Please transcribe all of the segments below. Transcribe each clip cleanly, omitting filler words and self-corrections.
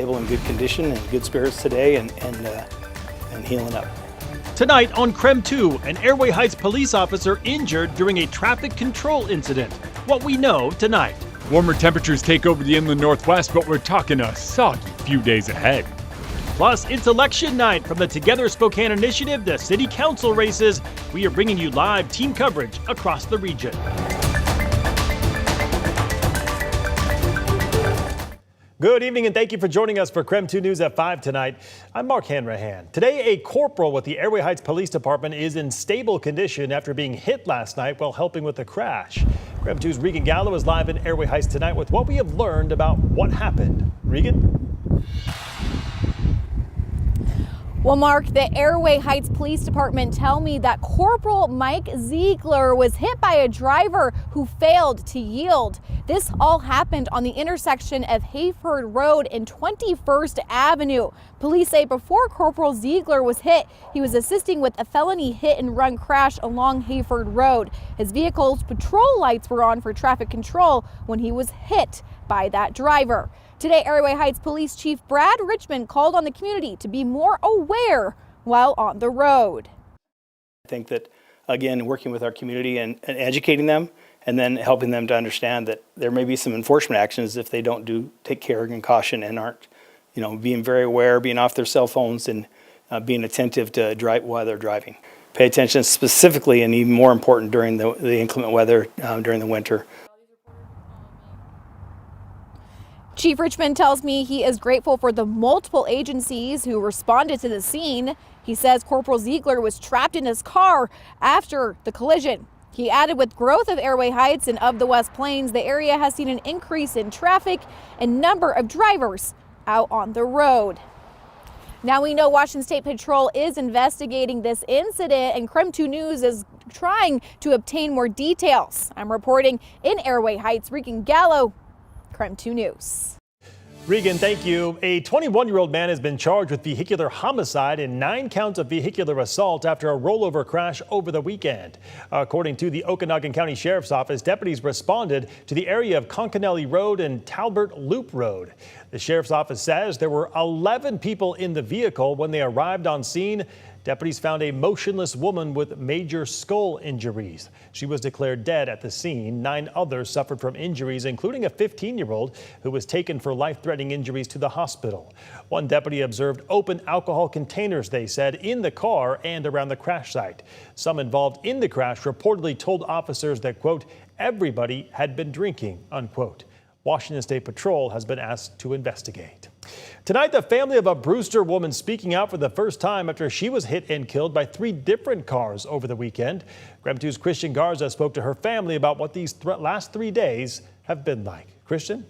stable and good condition and good spirits today and healing up. Tonight on KREM 2, an Airway Heights police officer injured during a traffic control incident. What we know tonight. Warmer temperatures take over the inland northwest, but we're talking a soggy few days ahead. Plus, it's election night. From the Together Spokane initiative to city council races, we are bringing you live team coverage across the region. Good evening and thank you for joining us for KREM 2 News at 5 tonight. I'm Mark Hanrahan. Today, a corporal with the Airway Heights Police Department is in stable condition after being hit last night while helping with a crash. KREM 2's Regan Gallo is live in Airway Heights tonight with what we have learned about what happened. Regan? Well, Mark, the Airway Heights Police Department tell me that Corporal Mike Ziegler was hit by a driver who failed to yield. This all happened on the intersection of Hayford Road and 21st Avenue. Police say before Corporal Ziegler was hit, he was assisting with a felony hit and run crash along Hayford Road. His vehicle's patrol lights were on for traffic control when he was hit by that driver. Today, Airway Heights Police Chief Brad Richmond called on the community to be more aware while on the road. I think that, again, working with our community and educating them and then helping them to understand that there may be some enforcement actions if they don't take care and caution and aren't, being very aware, being off their cell phones and being attentive to drive while they're driving. Pay attention specifically and even more important during the inclement weather during the winter. Chief Richmond tells me he is grateful for the multiple agencies who responded to the scene. He says Corporal Ziegler was trapped in his car after the collision. He added with growth of Airway Heights and of the West Plains, the area has seen an increase in traffic and number of drivers out on the road. Now we know Washington State Patrol is investigating this incident and KREM 2 News is trying to obtain more details. I'm reporting in Airway Heights, Regan Gallo, KREM 2 News. Regan, thank you. A 21-year-old man has been charged with vehicular homicide and 9 counts of vehicular assault after a rollover crash over the weekend. According to the Okanogan County Sheriff's Office, deputies responded to the area of Conconelli Road and Talbert Loop Road. The Sheriff's Office says there were 11 people in the vehicle when they arrived on scene. Deputies found a motionless woman with major skull injuries. She was declared dead at the scene. 9 others suffered from injuries, including a 15-year-old who was taken for life-threatening injuries to the hospital. One deputy observed open alcohol containers, they said, in the car and around the crash site. Some involved in the crash reportedly told officers that, quote, everybody had been drinking, unquote. Washington State Patrol has been asked to investigate. Tonight, the family of a Brewster woman speaking out for the first time after she was hit and killed by 3 different cars over the weekend. KREM 2's Christian Garza spoke to her family about what these last 3 days have been like. Christian?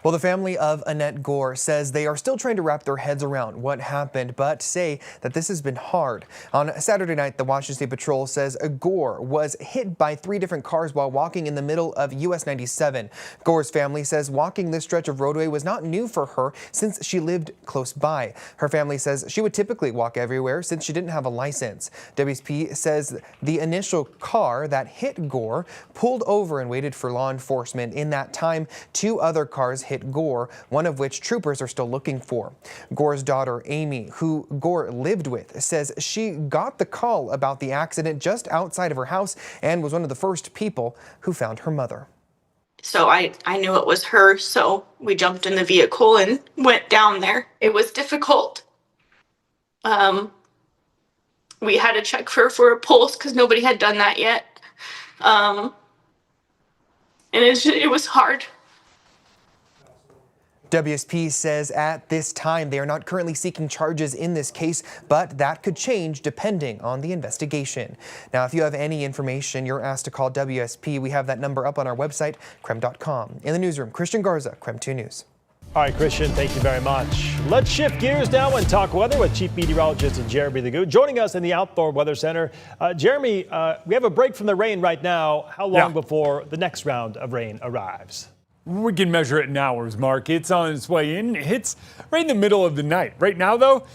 Well, the family of Annette Gore says they are still trying to wrap their heads around what happened, but say that this has been hard. On Saturday night, the Washington State Patrol says Gore was hit by 3 different cars while walking in the middle of US 97. Gore's family says walking this stretch of roadway was not new for her since she lived close by. Her family says she would typically walk everywhere since she didn't have a license. WSP says the initial car that hit Gore pulled over and waited for law enforcement. In that time, 2 other cars hit Gore, one of which troopers are still looking for. Gore's daughter, Amy, who Gore lived with, says she got the call about the accident just outside of her house and was one of the first people who found her mother. So I knew it was her, so we jumped in the vehicle and went down there. It was difficult. We had to check for a pulse because nobody had done that yet. And it was hard. WSP says at this time they are not currently seeking charges in this case, but that could change depending on the investigation. Now, if you have any information, you're asked to call WSP. We have that number up on our website, KREM.com. In the newsroom, Christian Garza, KREM 2 News. All right, Christian, thank you very much. Let's shift gears now and talk weather with Chief Meteorologist Jeremy Lagoon joining us in the Outdoor Weather Center. Jeremy, we have a break from the rain right now. How long before the next round of rain arrives? We can measure it in hours, Mark. It's on its way in. It hits right in the middle of the night. Right now, though,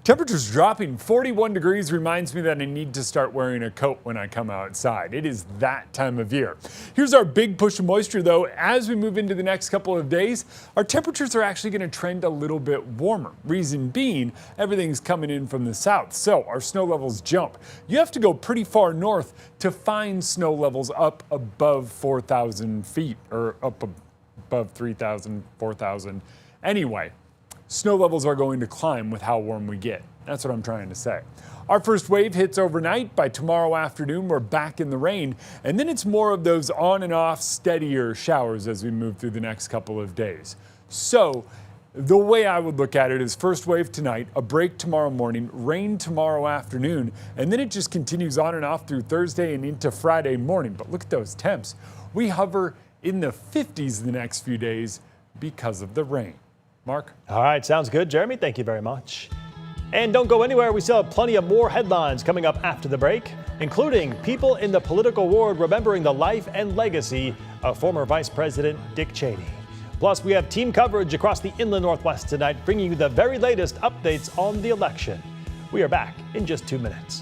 Temperatures dropping. 41 degrees reminds me that I need to start wearing a coat when I come outside. It is that time of year. Here's our big push of moisture, though. As we move into the next couple of days, our temperatures are actually going to trend a little bit warmer. Reason being, everything's coming in from the south, so our snow levels jump. You have to go pretty far north to find snow levels up above 4,000 feet, or up above 3,000, 4,000. Anyway, snow levels are going to climb with how warm we get. That's what I'm trying to say. Our first wave hits overnight. By tomorrow afternoon, we're back in the rain. And then it's more of those on and off steadier showers as we move through the next couple of days. So the way I would look at it is first wave tonight, a break tomorrow morning, rain tomorrow afternoon, and then it just continues on and off through Thursday and into Friday morning. But look at those temps. We hover in the 50s the next few days because of the rain. Mark? All right, sounds good, Jeremy. Thank you very much. And don't go anywhere. We still have plenty of more headlines coming up after the break, including people in the political world remembering the life and legacy of former Vice President Dick Cheney. Plus, we have team coverage across the inland Northwest tonight, bringing you the very latest updates on the election. We are back in just 2 minutes.